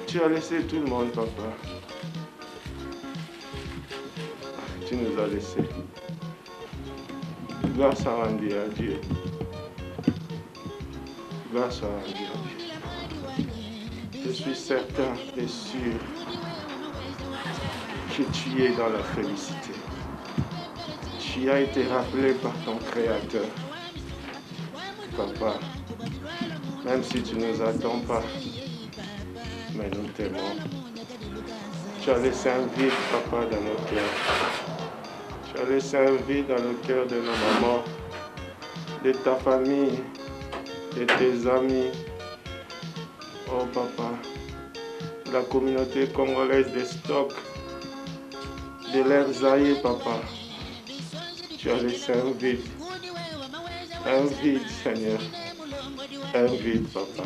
Tu as laissé tout le monde, papa. Tu nous as laissés. Grâce à rendu à Dieu. Grâce à rendu à Dieu. Je suis certain et sûr que tu es dans la félicité. Tu as été rappelé par ton Créateur. Papa, même si tu ne nous attends pas, mais nous t'aimons. Tu as laissé un vide, papa, dans nos cœurs. Tu as laissé un vide dans le cœur de nos mamans, de ta famille, de tes amis. Oh papa, la communauté congolaise des stocks, de leurs aïeux, papa. Tu as laissé un vide, Seigneur, un vide, papa.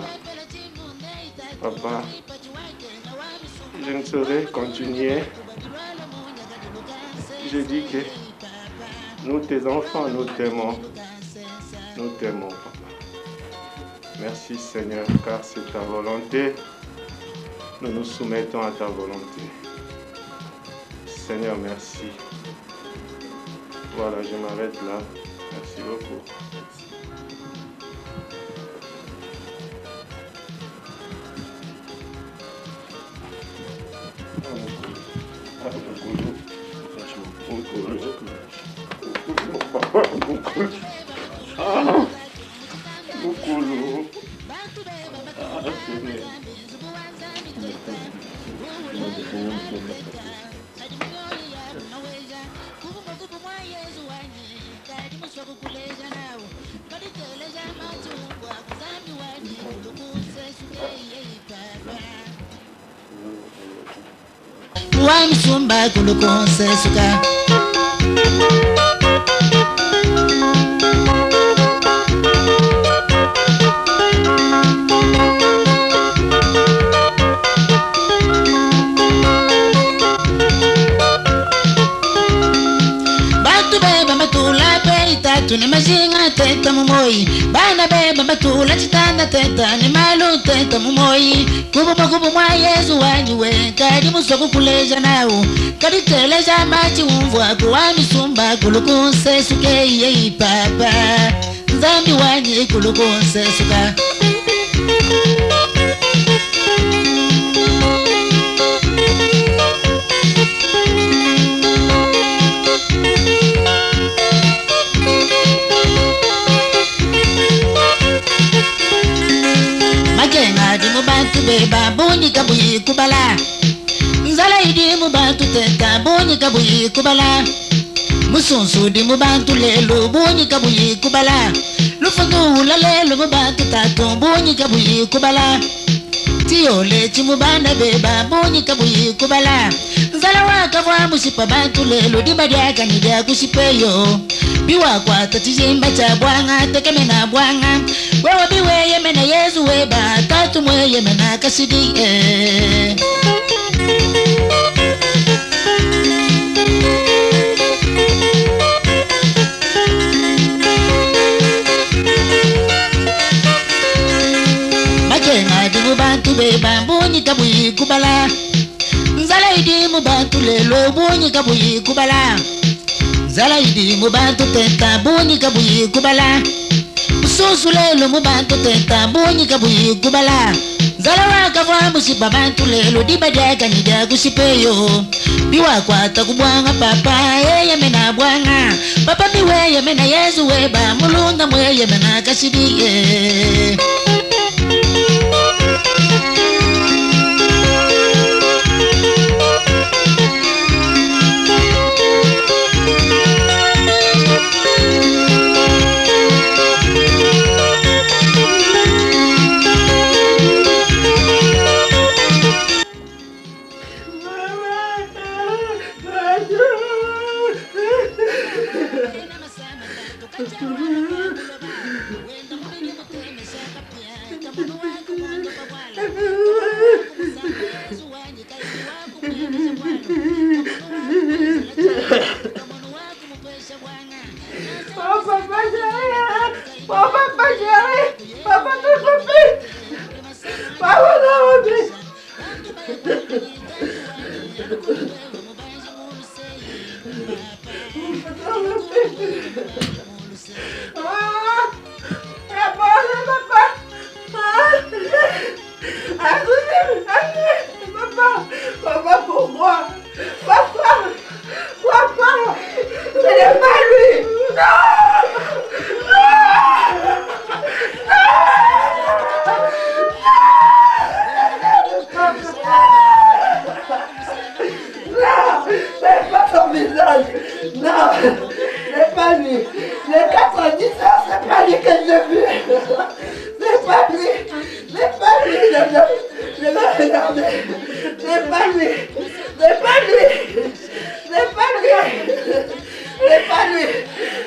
Papa, je ne saurais continuer. Je dis que nous, tes enfants, nous t'aimons. Nous t'aimons, papa. Merci, Seigneur, car c'est ta volonté. Nous nous soumettons à ta volonté. Seigneur, merci. Voilà, je m'arrête là. Merci beaucoup. Wami sumba kulukonse suka Batu beba matula perita tuni mazinga teta mumoi Bana beba matula chitanda teta ni malu teta mumoi Kubu mwa Yesu wanjiwe kadi musoko kuleja nao Kadi teleja machi umvwa kuwami sumba kulukunse suke yei papa Nzambi wanji kulukunse suka Makenga di mubantu beba bunyi kabuyi kubala Nzala idi mubantu teta bunyi kabuyi kubala Musunsu di mubantu lelo bunyi kabuyi kubala Lufundu la lelo mubantu tatu bunyi kabuyi kubala Tiyo lechi mubanda beba bunyi kabuyi kubala Nzala waka vwa musipa bantu lelo di badiaka nidia kusipeyo Biwa kwa tatijimba cha buanga tekeme na buanga Wewa biwe yeme na Yesu weba tatu mwe yeme na kasidi Makenga di mubantu beba bunyi kabuyi kubala Nzala idi mubantu lelo bunyi kabuyi kubala Zala idi mubantu tenta bunyi kabuyi kubala Mususu lelo mubantu tenta bunyi kabuyi kubala Zala waka vwa musipa bantu lelo dibadeka nida kusipeyo Biwa kwa takubuanga papa yeye mena buanga Papa biwe ye mena Yesu weba mulunga mwe ye mena kasidi Papa, pourquoi? Papa, ce n'est pas lui. Non, c'est pas son visage. Non, c'est pas lui. Les 90 ans, c'est pas lui que j'ai vu. C'est pas lui. C'est pas lui. Je vais regarder. C'est pas lui. C'est pas lui. C'est pas lui. C'est pas lui.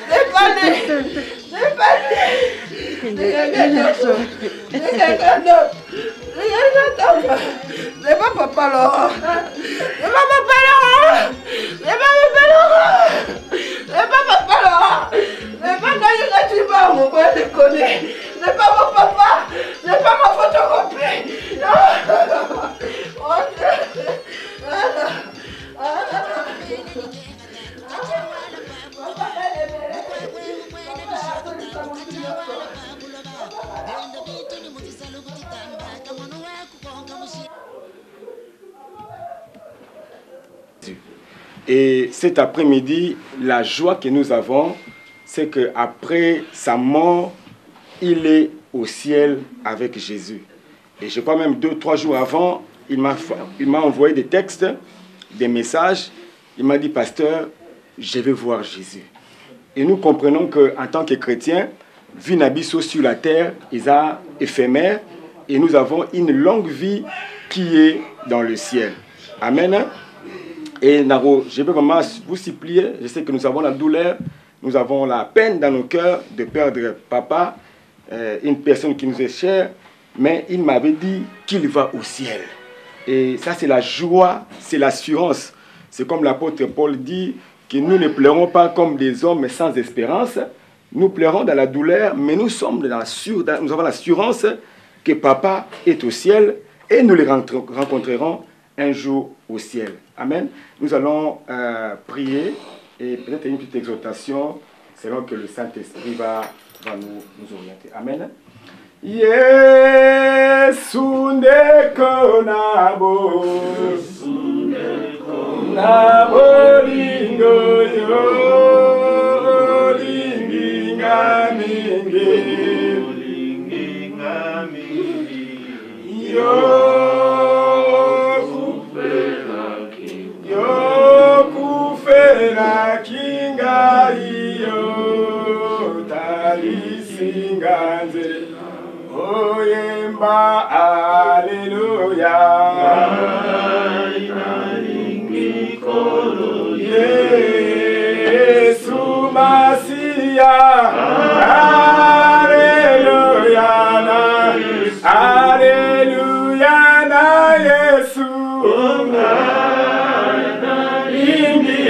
C'est pas lui. C'est pas lui. C'est quelqu'un d'autre. C'est quelqu'un d'autre. C'est quelqu'un d'autre. C'est pas Papa Laurent. C'est pas Papa Laurent. C'est pas Papa Laurent. C'est pas Papa Laurent. C'est pas quand tu vas, mon frère, je connais. C'est pas mon papa. C'est pas ma photocopie. Non. Oh Dieu. Et cet après-midi, la joie que nous avons, c'est qu'après sa mort, il est au ciel avec Jésus. Et je crois même 2-3 jours avant, il m'a envoyé des textes, des messages. Il m'a dit, pasteur, je vais voir Jésus. Et nous comprenons qu'en tant que chrétiens, vie n'abisso sur la terre, ils sont éphémères, et nous avons une longue vie qui est dans le ciel. Amen. Et Naro, je veux vraiment vous supplier, je sais que nous avons la douleur, nous avons la peine dans nos cœurs de perdre papa, une personne qui nous est chère, mais il m'avait dit qu'il va au ciel. Et ça, c'est la joie, c'est l'assurance. C'est comme l'apôtre Paul dit, que nous ne pleurons pas comme des hommes sans espérance. Nous pleurons dans la douleur, mais nous avons l'assurance que papa est au ciel et nous les rencontrerons un jour au ciel. Amen. Nous allons prier et peut-être une petite exhortation selon que le Saint-Esprit va nous orienter. Amen. Yesu ndeko nabo lingo yo linginga mingi yo kufela kinga iyo talisinganze oyemba aleluya Yesu Masia aleluya na Yesu lingi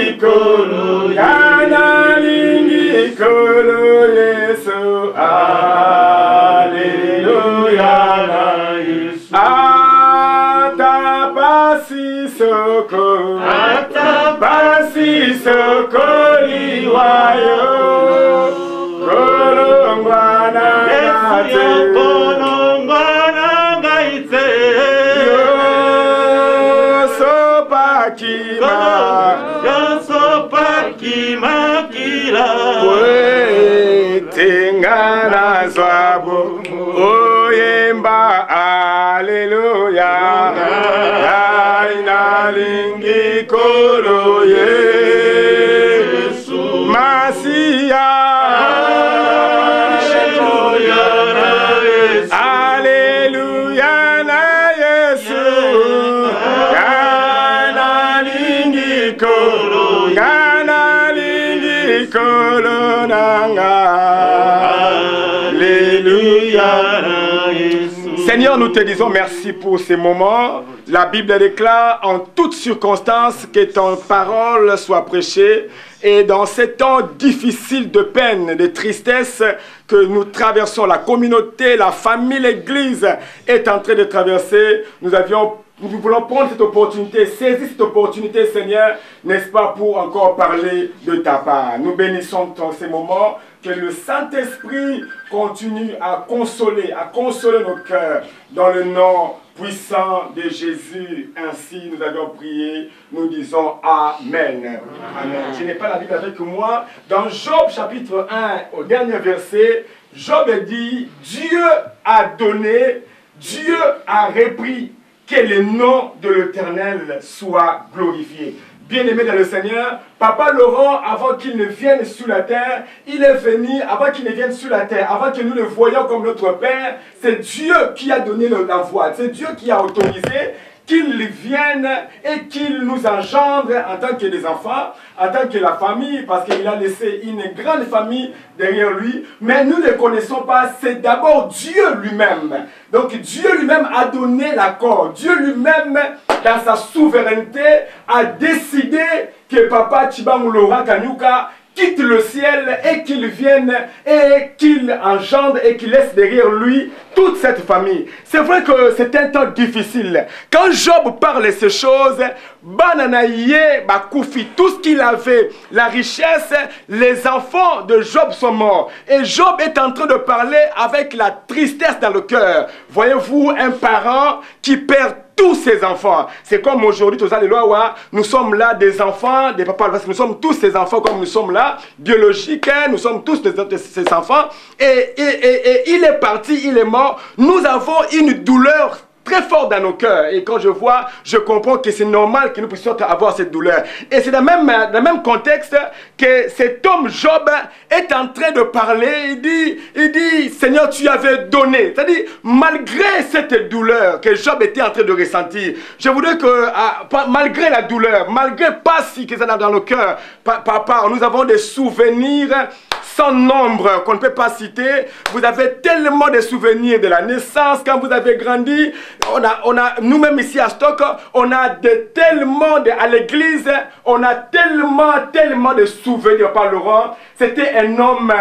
kolo Yesu aleluya na Yesu atapasi soko liwayo kolongwana ngaite makila tengana zwabo oyemba aleluya inalingi kolo Yesu Masia aleluya na Yesu inalingi kolo Seigneur, nous te disons merci pour ces moments. La Bible déclare en toutes circonstances que ton parole soit prêchée. Et dans ces temps difficiles de peine, de tristesse que nous traversons, la communauté, la famille, l'Église est en train de traverser, nous avions nous voulons prendre cette opportunité, saisir cette opportunité, Seigneur, n'est-ce pas, pour encore parler de ta part. Nous bénissons dans ces moments, que le Saint-Esprit continue à consoler nos cœurs dans le nom puissant de Jésus. Ainsi nous avons prié, nous disons Amen. Amen. Je n'ai pas la Bible avec moi. Dans Job chapitre 1, au dernier verset, Job dit, Dieu a donné, Dieu a repris, que le nom de l'Éternel soit glorifié. Bien-aimé dans le Seigneur, Papa Laurent, avant qu'il ne vienne sur la terre, il est venu, avant qu'il ne vienne sur la terre, avant que nous le voyions comme notre Père, c'est Dieu qui a donné la voix, c'est Dieu qui a autorisé qu'il vienne et qu'il nous engendre en tant que des enfants, en tant que la famille, parce qu'il a laissé une grande famille derrière lui, mais nous ne connaissons pas, c'est d'abord Dieu lui-même. Donc Dieu lui-même a donné l'accord, Dieu lui-même, dans sa souveraineté, a décidé que Papa Tshibangou Laurent Kanyuka quitte le ciel et qu'il vienne et qu'il engendre et qu'il laisse derrière lui toute cette famille. C'est vrai que c'est un temps difficile. Quand Job parle de ces choses, Bananaye, Bakoufi, tout ce qu'il avait, la richesse, les enfants de Job sont morts. Et Job est en train de parler avec la tristesse dans le cœur. Voyez-vous un parent qui perd tous ses enfants. C'est comme aujourd'hui, nous sommes là des enfants, des papas, parce que nous sommes tous ces enfants comme nous sommes là, biologiques, nous sommes tous ces enfants. Et il est parti, il est mort. Nous avons une douleur très fort dans nos cœurs. Et quand je vois, je comprends que c'est normal que nous puissions avoir cette douleur. Et c'est dans le même contexte que cet homme Job est en train de parler. Il dit, Seigneur, tu avais donné. C'est-à-dire, malgré cette douleur que Job était en train de ressentir, je voudrais que, malgré la douleur, malgré pas si que ça dans le cœur, papa, nous avons des souvenirs sans nombre qu'on ne peut pas citer. Vous avez tellement de souvenirs de la naissance, quand vous avez grandi. Nous-mêmes ici à Stock, on a tellement à l'église, on a tellement de souvenirs par Laurent. C'était un homme,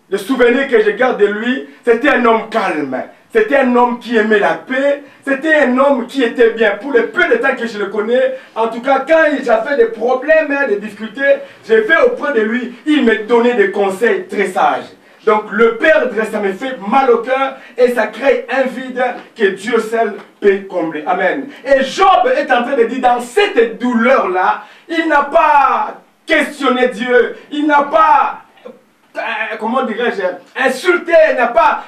le souvenir que je garde de lui, c'était un homme calme. C'était un homme qui aimait la paix. C'était un homme qui était bien. Pour le peu de temps que je le connais, en tout cas, quand j'avais des problèmes, des difficultés, je vais auprès de lui. Il me donnait des conseils très sages. Donc, le perdre, ça me fait mal au cœur et ça crée un vide que Dieu seul peut combler. Amen. Et Job est en train de dire, dans cette douleur-là, il n'a pas questionné Dieu. Il n'a pas... comment dirais-je, insulté,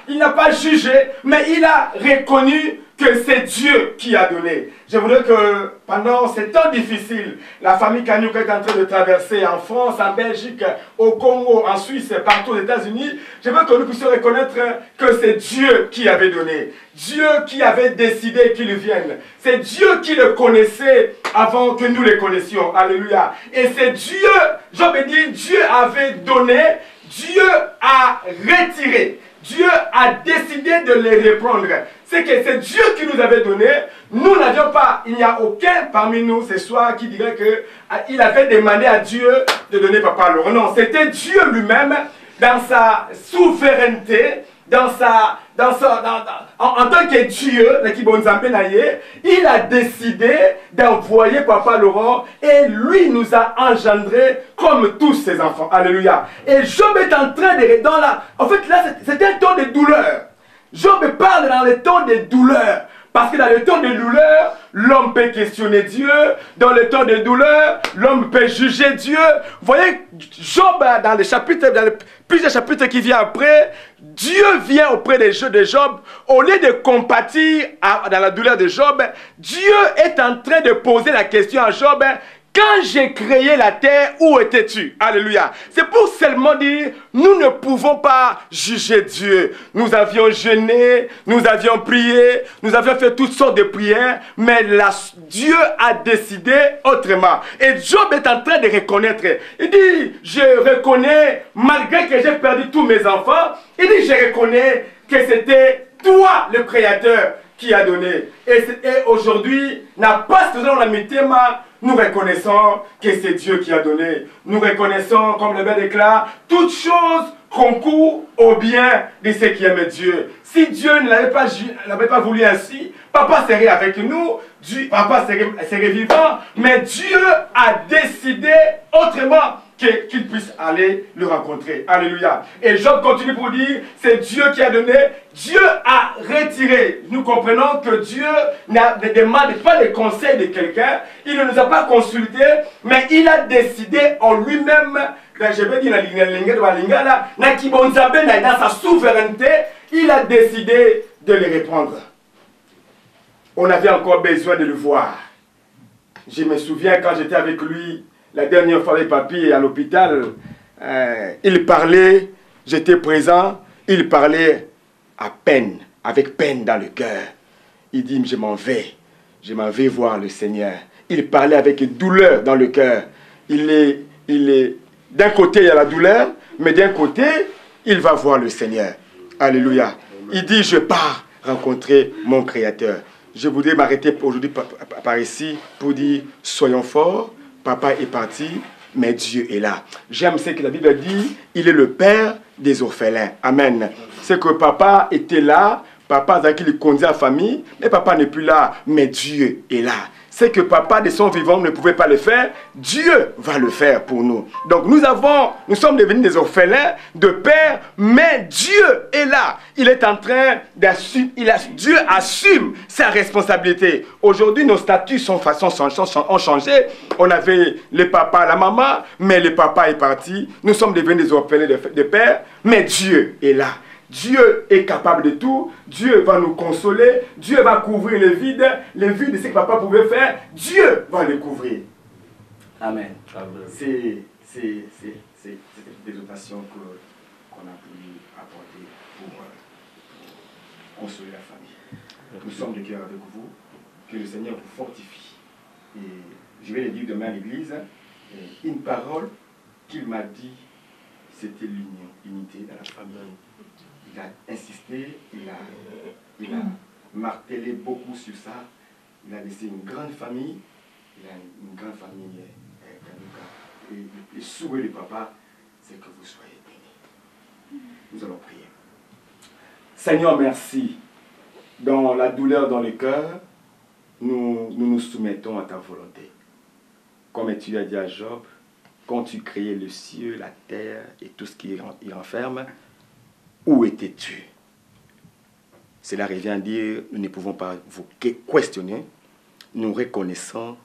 il n'a pas jugé, mais il a reconnu que c'est Dieu qui a donné. Je voudrais que pendant ces temps difficiles, la famille Kanyuka est en train de traverser en France, en Belgique, au Congo, en Suisse, partout aux États-Unis. Je veux que nous puissions reconnaître que c'est Dieu qui avait donné. Dieu qui avait décidé qu'il vienne. C'est Dieu qui le connaissait avant que nous le connaissions. Alléluia. Et c'est Dieu, Job dit, Dieu avait donné, Dieu a retiré. Dieu a décidé de les reprendre. C'est que c'est Dieu qui nous avait donné. Nous n'avions pas, il n'y a aucun parmi nous ce soir qui dirait qu'il avait demandé à Dieu de donner Papa Laurent. Non, c'était Dieu lui-même dans sa souveraineté, en tant que Dieu, il a décidé d'envoyer Papa Laurent et lui nous a engendrés comme tous ses enfants. Alléluia. Et Job est en train de... en fait, là, c'est un temps de douleur. Job parle dans le temps de douleur. Parce que dans le temps de douleur, l'homme peut questionner Dieu. Dans le temps de douleur, l'homme peut juger Dieu. Vous voyez, Job, dans plusieurs chapitres qui viennent après, Dieu vient auprès de Job. Au lieu de compatir dans la douleur de Job, Dieu est en train de poser la question à Job. Quand j'ai créé la terre, où étais-tu? Alléluia. C'est pour seulement dire, nous ne pouvons pas juger Dieu. Nous avions jeûné, nous avions prié, nous avions fait toutes sortes de prières, mais Dieu a décidé autrement. Et Job est en train de reconnaître. Il dit, je reconnais, malgré que j'ai perdu tous mes enfants, il dit, je reconnais que c'était toi le Créateur qui a donné. Et aujourd'hui, n'a pas ce que la mitema. Nous reconnaissons que c'est Dieu qui a donné. Nous reconnaissons, comme le Père déclare, toutes choses concourt au bien de ceux qui aiment Dieu. Si Dieu ne l'avait pas voulu ainsi, papa serait avec nous, papa serait vivant, mais Dieu a décidé autrement qu'il puisse aller le rencontrer. Alléluia. Et Job continue pour dire, c'est Dieu qui a donné, Dieu a retiré. Nous comprenons que Dieu ne demande pas le conseil de quelqu'un, il ne nous a pas consultés, mais il a décidé en lui-même, je vais dire dans sa souveraineté, il a décidé de les répondre. On avait encore besoin de le voir. Je me souviens quand j'étais avec lui, la dernière fois avec papy à l'hôpital, il parlait, j'étais présent, il parlait à peine, avec peine dans le cœur. Il dit, je m'en vais voir le Seigneur. Il parlait avec douleur dans le cœur. D'un côté, il y a la douleur, mais d'un côté, il va voir le Seigneur. Alléluia. Il dit, je pars rencontrer mon Créateur. Je voudrais m'arrêter aujourd'hui par ici pour dire, soyons forts. Papa est parti, mais Dieu est là. J'aime ce que la Bible dit, il est le père des orphelins. Amen. C'est que papa était là, papa a qui le conduit à la famille, mais papa n'est plus là, mais Dieu est là. C'est que papa de son vivant ne pouvait pas le faire, Dieu va le faire pour nous. Donc nous sommes devenus des orphelins de père, mais Dieu est là. Il est en train d'assumer, Dieu assume sa responsabilité. Aujourd'hui, nos statuts ont changé. On avait le papa, la maman, mais le papa est parti. Nous sommes devenus des orphelins de père, mais Dieu est là. Dieu est capable de tout. Dieu va nous consoler. Dieu va couvrir les vides de ce que papa pouvait faire. Dieu va les couvrir. Amen. C'est cette exhortation qu'on a pu apporter pour consoler la famille. Nous sommes de cœur avec vous. Que le Seigneur vous fortifie. Et je vais le dire demain à l'église. Une parole qu'il m'a dit, c'était l'unité dans la famille. Il a insisté, il a martelé beaucoup sur ça. Il a laissé une grande famille. Il a une grande famille. Et le souhait du papa, c'est que vous soyez bénis. Nous allons prier. Seigneur, merci. Dans la douleur dans le cœur, nous soumettons à ta volonté. Comme tu as dit à Job, quand tu créais le ciel, la terre et tout ce qui y renferme, où étais-tu? Cela revient à dire, nous ne pouvons pas vous questionner. Nous reconnaissons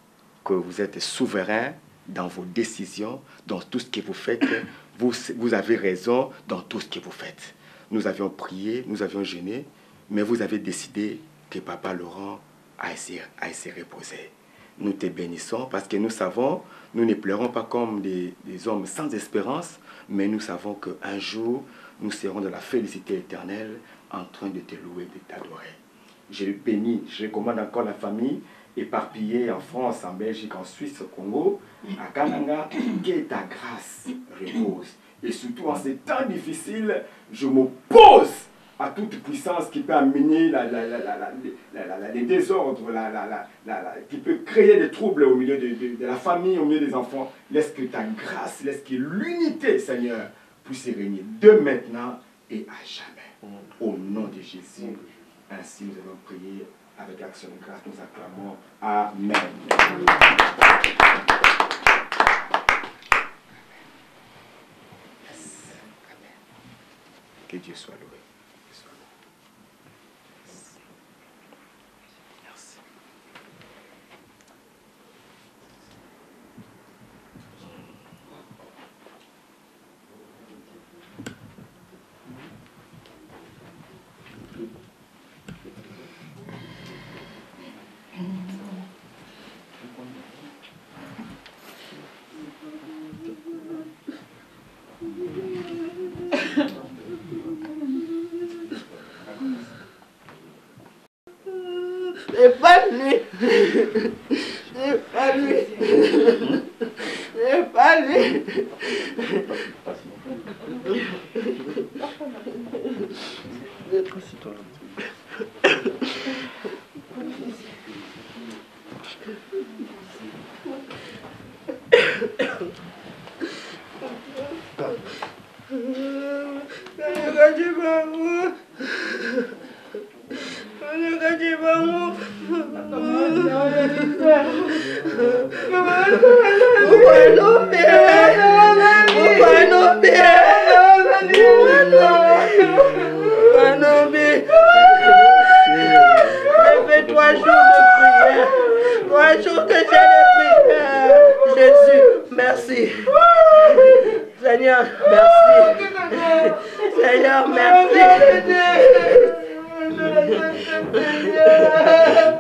que vous êtes souverain dans vos décisions, dans tout ce que vous faites. Vous avez raison dans tout ce que vous faites. Nous avions prié, nous avions jeûné, mais vous avez décidé que Papa Laurent aille se reposer. Nous te bénissons parce que nous savons, nous ne pleurons pas comme des hommes sans espérance, mais nous savons qu'un jour, nous serons de la félicité éternelle en train de te louer, de t'adorer. Je le bénis, je recommande encore la famille éparpillée en France, en Belgique, en Suisse, au Congo, à Kananga, que ta grâce repose. Et surtout en ces temps difficiles, je m'oppose à toute puissance qui peut amener les désordres, qui peut créer des troubles au milieu de la famille, au milieu des enfants. Laisse que ta grâce, laisse que l'unité, Seigneur, puisse régner de maintenant et à jamais. Au nom de Jésus, ainsi nous allons prier avec action de grâce, nous acclamons. Amen. Yes. Amen. Que Dieu soit loué. Merci. C'est pas lui. C'est pas lui. C'est pas lui. fait 3 jours de prière. 3 jours que j'ai des prières. Jésus, merci. Seigneur, merci. Seigneur, merci.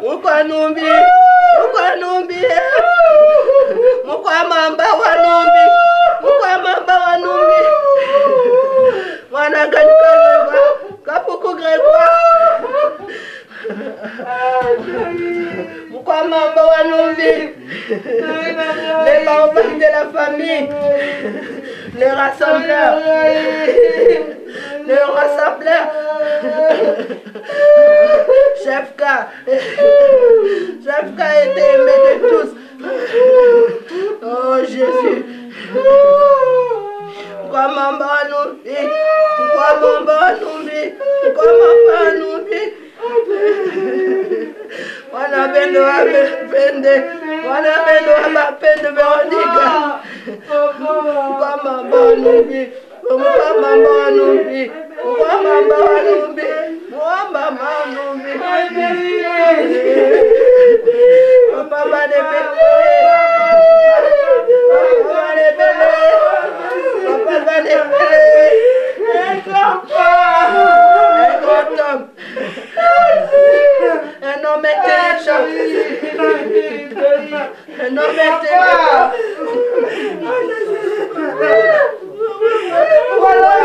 Pourquoi nous oublier? Pourquoi nous oublier? Pourquoi mamba wa numbi? Pourquoi mamba wa numbi? Wana gankalewa, kapuku Grégoire. Pourquoi mamba wa numbi? Les parents de la famille, les rassembleurs, les rassembleurs. Chefka était aimé de tous. Oh Jésus. Pourquoi maman nous dit? Pourquoi maman nous dit? Pourquoi maman nous dit? On a besoin de peine de Véronique. Pourquoi maman nous dit? Pourquoi maman nous dit? Pourquoi maman nous dit? Pourquoi maman nous dit? Papa va débêler. Papa va débêler. Papa va débêler. Un grand homme. Un homme intelligent. Un homme intelligent. Voilà.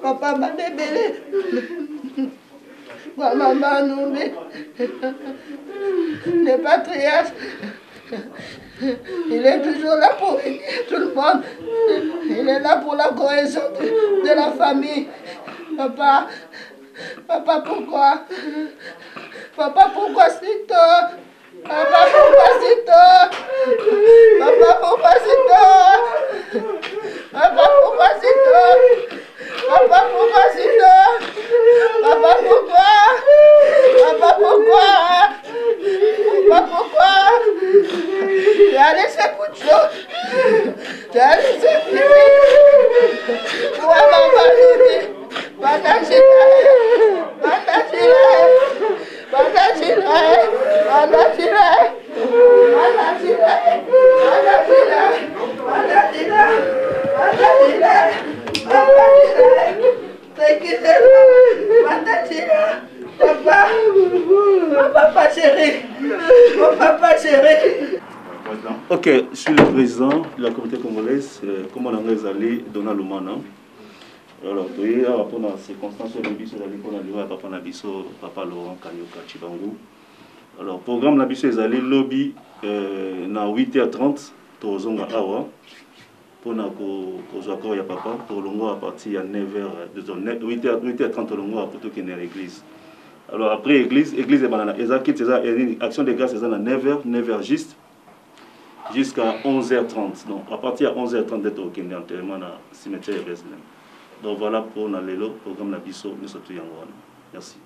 Papa m'a débellé. Maman nous met. Le patriarche. Il est toujours là pour aider tout le monde. Il est là pour la cohésion de la famille. Papa, pourquoi? Papa, pourquoi c'est tôt? Papa, pourquoi c'est tôt? Papa, pourquoi c'est tôt? Papa, pourquoi c'est tôt? Papa, pourquoi c'est tôt? Papa, pourquoi? Papa, pourquoi? Papa, pourquoi? Tu as laissé beaucoup de choses. Tu as laissé vivre. Pourquoi maman nous dit? Papa chéri, mon papa chéri. Ok, je suis le président de la communauté congolaise, comme on a allé Donald Lumana. Alors, tu as rapport à circonstances de biso d'aller pour la papa Nabiso, papa Laurent Kanyoka Chibangu. Alors, programme Nabiso est allé lobby na 8h30, Tozonga Awa, pour na ko ya papa, pour longo à partir à 9h, 8h30 longo à pour qu'il y ait l'église. Alors, après l'église est banana. Action de grâce, c'est à 9h, 9h juste. Jusqu'à 11h30. Donc, à partir de 11h30, d'être au Kenya, enterrement dans le cimetière de Bethléem. Donc, voilà pour le programme Nabiso, nous sommes tous en Merci.